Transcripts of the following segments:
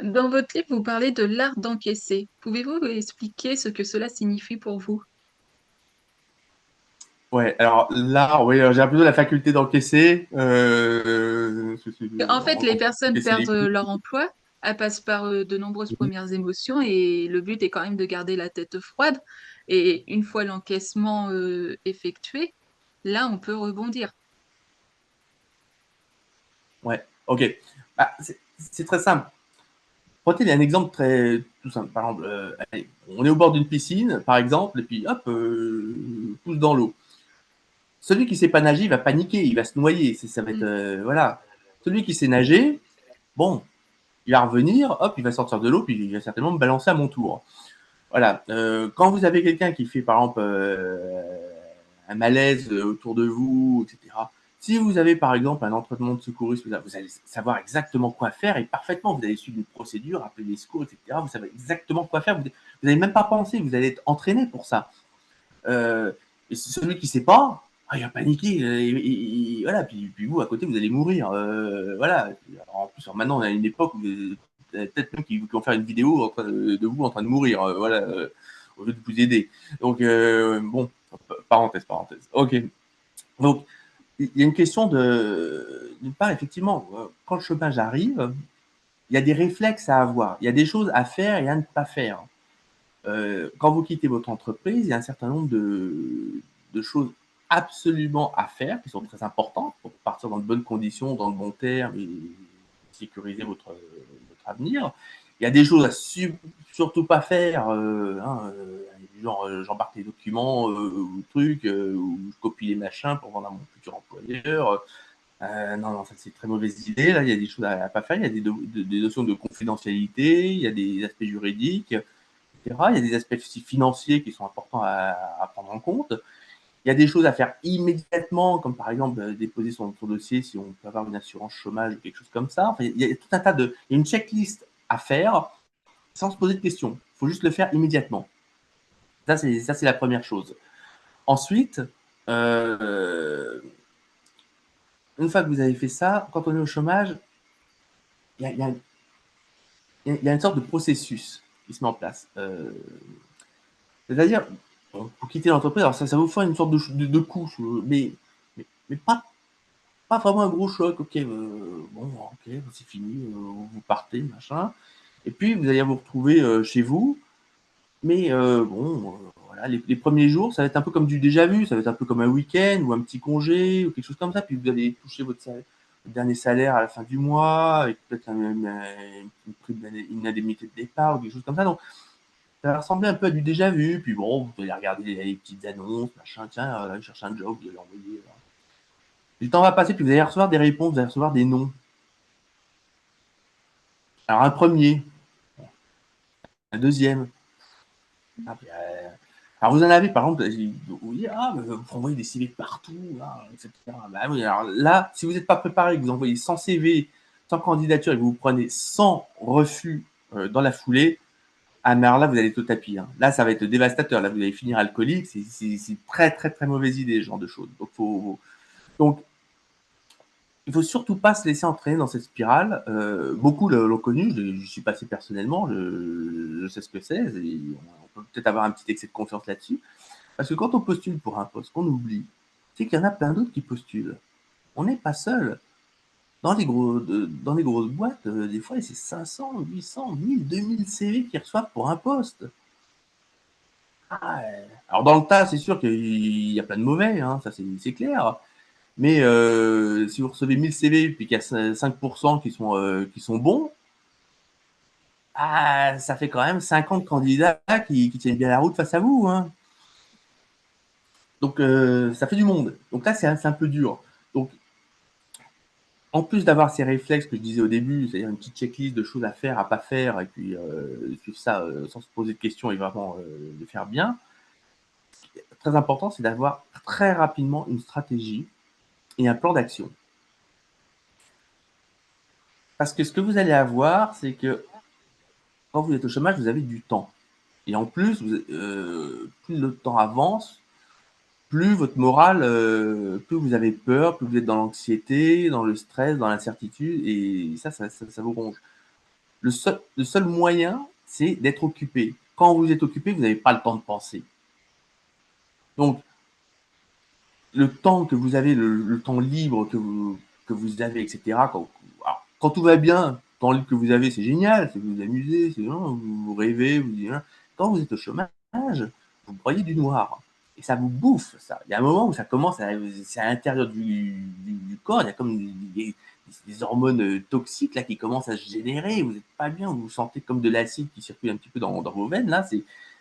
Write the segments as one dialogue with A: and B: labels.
A: Dans votre livre, vous parlez de l'art d'encaisser. Pouvez-vous expliquer ce que cela signifie pour vous?
B: Ouais, alors là, oui, j'ai un peu la faculté d'encaisser,
A: En fait, les personnes
B: encaisser les
A: perdent
B: coups.
A: leur emploi, elles passent par de nombreuses premières émotions et le but est quand même de garder la tête froide. Et une fois l'encaissement effectué, là, on peut rebondir.
B: Ouais, ok. Bah, c'est très simple. Prenez un exemple très tout simple. Par exemple, allez, on est au bord d'une piscine, par exemple, et puis hop, pousse dans l'eau. Celui qui sait pas nager, il va paniquer, il va se noyer. Ça va être
A: Mm.
B: voilà. Celui qui sait nager, bon, il va revenir, hop, il va sortir de l'eau, puis il va certainement me balancer à mon tour. Voilà. Quand vous avez quelqu'un qui fait, par exemple, un malaise autour de vous, etc. Si vous avez, par exemple, un entraînement de secourisme, vous allez savoir exactement quoi faire et parfaitement. Vous allez suivre une procédure, appeler les secours, etc. Vous savez exactement quoi faire. Vous n'allez même pas penser. Vous allez être entraîné pour ça. Euh, et celui qui ne sait pas, il va paniquer. Voilà. Puis vous, à côté, vous allez mourir. Voilà. En plus, maintenant, on a une époque où peut-être même qui vont faire une vidéo de vous en train de mourir. Voilà. Au lieu de vous aider. Donc, bon, parenthèse. Ok. Donc, il y a une question d'une part, effectivement, quand le chômage arrive, il y a des réflexes à avoir, il y a des choses à faire et à ne pas faire. Quand vous quittez votre entreprise, il y a un certain nombre de choses absolument à faire qui sont très importantes pour partir dans de bonnes conditions, dans de bons termes et sécuriser votre avenir. Il y a des choses à surtout pas faire, genre j'embarque les documents ou trucs, ou je copie les machins pour vendre à mon futur employeur. Non, ça c'est une très mauvaise idée. Là, il y a des choses à pas faire. Il y a des notions de confidentialité, il y a des aspects juridiques, etc. Il y a des aspects aussi financiers qui sont importants à prendre en compte. Il y a des choses à faire immédiatement, comme par exemple déposer son dossier si on peut avoir une assurance chômage ou quelque chose comme ça. Enfin, il y a tout un tas de. Il y a une checklist à faire sans se poser de questions. Il faut juste le faire immédiatement. Ça, c'est la première chose. Ensuite, euh, une fois que vous avez fait ça, quand on est au chômage, il y a, il y a- il y a une sorte de processus qui se met en place. C'est-à-dire, bon, pour quitter l'entreprise, alors ça vous fait une sorte de couche, mais pas vraiment un gros choc. Ok, bon, ok, c'est fini, vous partez, machin. Et puis, vous allez vous retrouver chez vous. Mais bon, voilà, les premiers jours, ça va être un peu comme du déjà vu, ça va être un peu comme un week-end ou un petit congé ou quelque chose comme ça. Puis vous allez toucher votre dernier salaire à la fin du mois, avec peut-être une prime une indemnité de départ ou quelque chose comme ça. Donc, ça va ressembler un peu à du déjà vu. Puis bon, vous allez regarder les petites annonces, machin, tiens, là, je cherche un job, vous allez l'envoyer. Le temps va passer, puis vous allez recevoir des réponses, vous allez recevoir des noms. Alors, un premier, un deuxième. Ah, puis, alors, vous en avez, par exemple, vous dites, ah, vous envoyez des CV partout, là, etc. Bah, oui, alors là, si vous n'êtes pas préparé, que vous envoyez 100 CV, 100 candidatures et que vous prenez 100 refus dans la foulée, ah, mais alors là, vous allez être au tapis. Hein. Là, ça va être dévastateur. Là, vous allez finir alcoolique. C'est très, très, très mauvaise idée, ce genre de choses. Donc, il faut surtout pas se laisser entraîner dans cette spirale. Beaucoup l'ont connu, je suis passé personnellement, je sais ce que c'est. On peut peut-être avoir un petit excès de confiance là-dessus. Parce que quand on postule pour un poste, qu'on oublie, c'est qu'il y en a plein d'autres qui postulent. On n'est pas seul. Dans les grosses boîtes, des fois, c'est 500, 800, 1000, 2000 CV qui reçoivent pour un poste. Ah, alors dans le tas, c'est sûr qu'il y a plein de mauvais, hein, ça c'est clair. Mais si vous recevez 1000 CV et qu'il y a 5% qui sont bons, ah, ça fait quand même 50 candidats qui tiennent bien la route face à vous. Hein. Donc ça fait du monde. Donc là, c'est un peu dur. Donc en plus d'avoir ces réflexes que je disais au début, c'est-à-dire une petite checklist de choses à faire, à pas faire, et puis suivre ça sans se poser de questions et vraiment le faire bien, très important, c'est d'avoir très rapidement une stratégie et un plan d'action. Parce que ce que vous allez avoir, c'est que quand vous êtes au chômage, vous avez du temps. Et en plus, plus le temps avance, plus votre morale, plus vous avez peur, plus vous êtes dans l'anxiété, dans le stress, dans l'incertitude, et ça vous ronge. Le seul moyen, c'est d'être occupé. Quand vous êtes occupé, vous n'avez pas le temps de penser. Donc, le temps que vous avez, le temps libre que vous avez, etc., quand tout va bien, le temps libre que vous avez, c'est génial, c'est vous amuser, vous rêvez, quand vous êtes au chômage, vous broyez du noir. Et ça vous bouffe, ça. Il y a un moment où ça commence, c'est à l'intérieur du corps, il y a comme des hormones toxiques là, qui commencent à se générer, vous n'êtes pas bien, vous sentez comme de l'acide qui circule un petit peu dans vos veines, là,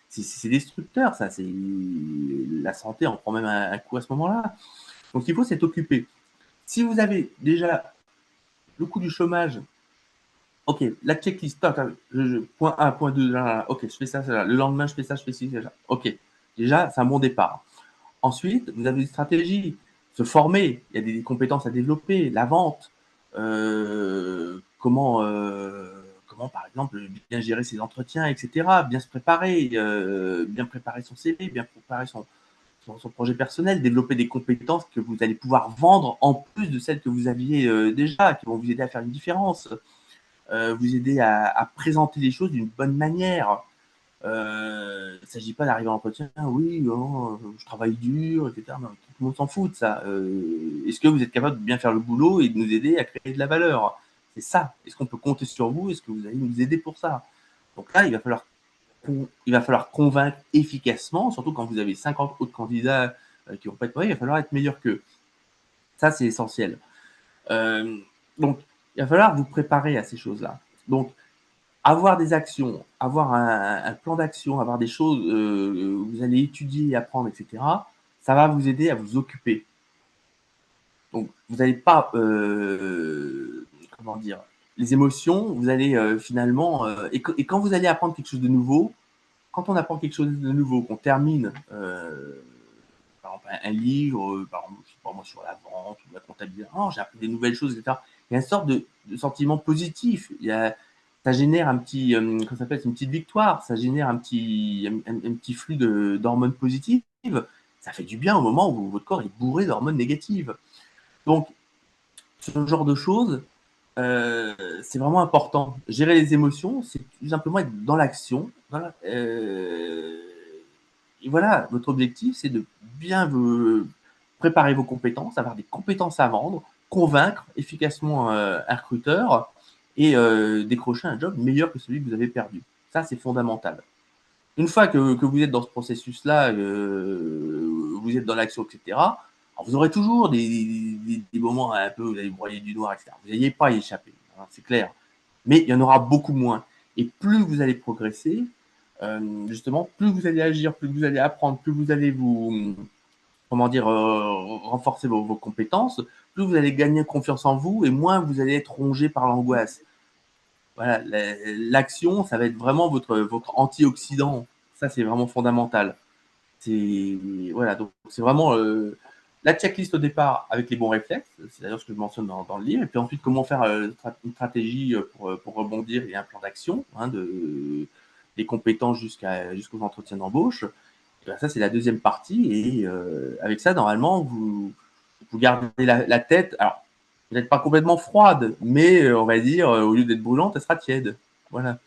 B: c'est destructeur, ça. La santé en prend même un coup à ce moment-là. Donc il faut s'être occupé. Si vous avez déjà le coût du chômage, ok, la checklist, point A, point 2, ok, je fais ça, le lendemain je fais ça, je fais ci, ça. Ok, déjà c'est un bon départ. Ensuite, vous avez des stratégies, se former, il y a des compétences à développer, la vente, comment par exemple bien gérer ses entretiens, etc., bien se préparer, bien préparer son CV, bien préparer son projet personnel, développer des compétences que vous allez pouvoir vendre en plus de celles que vous aviez déjà, qui vont vous aider à faire une différence, vous aider à présenter les choses d'une bonne manière. Il ne s'agit pas d'arriver en entretien, oui, je travaille dur, etc. Non, tout le monde s'en fout de ça. Est-ce que vous êtes capable de bien faire le boulot et de nous aider à créer de la valeur? C'est ça. Est-ce qu'on peut compter sur vous? Est-ce que vous allez nous aider pour ça? Donc là, il va falloir convaincre efficacement, surtout quand vous avez 50 autres candidats qui vont pas être prêts, il va falloir être meilleur qu'eux. Ça, c'est essentiel. Donc, il va falloir vous préparer à ces choses-là. Donc, avoir des actions, avoir un plan d'action, avoir des choses vous allez étudier, apprendre, etc., ça va vous aider à vous occuper. Donc, vous n'allez pas, comment dire, les émotions, vous allez finalement, et quand vous allez apprendre quelque chose de nouveau, quand on apprend quelque chose de nouveau, qu'on termine, par exemple, un livre, par exemple, je sais pas moi, sur la vente ou la comptabilité, oh, j'ai appris des nouvelles choses, etc. Il y a une sorte de sentiment positif. Ça génère un petit, comment ça s'appelle, c'est une petite victoire. Ça génère un petit flux d'hormones positives. Ça fait du bien au moment où votre corps est bourré d'hormones négatives. Donc, ce genre de choses, c'est vraiment important. Gérer les émotions, c'est tout simplement être dans l'action. Voilà. Et voilà, votre objectif, c'est de bien préparer vos compétences, avoir des compétences à vendre, convaincre efficacement un recruteur et décrocher un job meilleur que celui que vous avez perdu. Ça, c'est fondamental. Une fois que vous êtes dans ce processus-là, vous êtes dans l'action, etc., alors vous aurez toujours des moments un peu où vous allez broyer du noir, etc. Vous n'allez pas y échapper, hein, c'est clair. Mais il y en aura beaucoup moins. Et plus vous allez progresser, justement, plus vous allez agir, plus vous allez apprendre, plus vous allez comment dire, renforcer vos compétences, plus vous allez gagner confiance en vous et moins vous allez être rongé par l'angoisse. Voilà, l'action, ça va être vraiment votre antioxydant. Ça, c'est vraiment fondamental. Voilà, donc c'est vraiment la checklist au départ avec les bons réflexes. C'est d'ailleurs ce que je mentionne dans le livre. Et puis ensuite, comment faire une stratégie pour rebondir et un plan d'action, hein, des compétences jusqu'aux entretiens d'embauche. Ben, ça, c'est la deuxième partie. Et avec ça, normalement, vous gardez la tête. Alors, vous n'êtes pas complètement froide, mais on va dire, au lieu d'être brûlante, elle sera tiède. Voilà.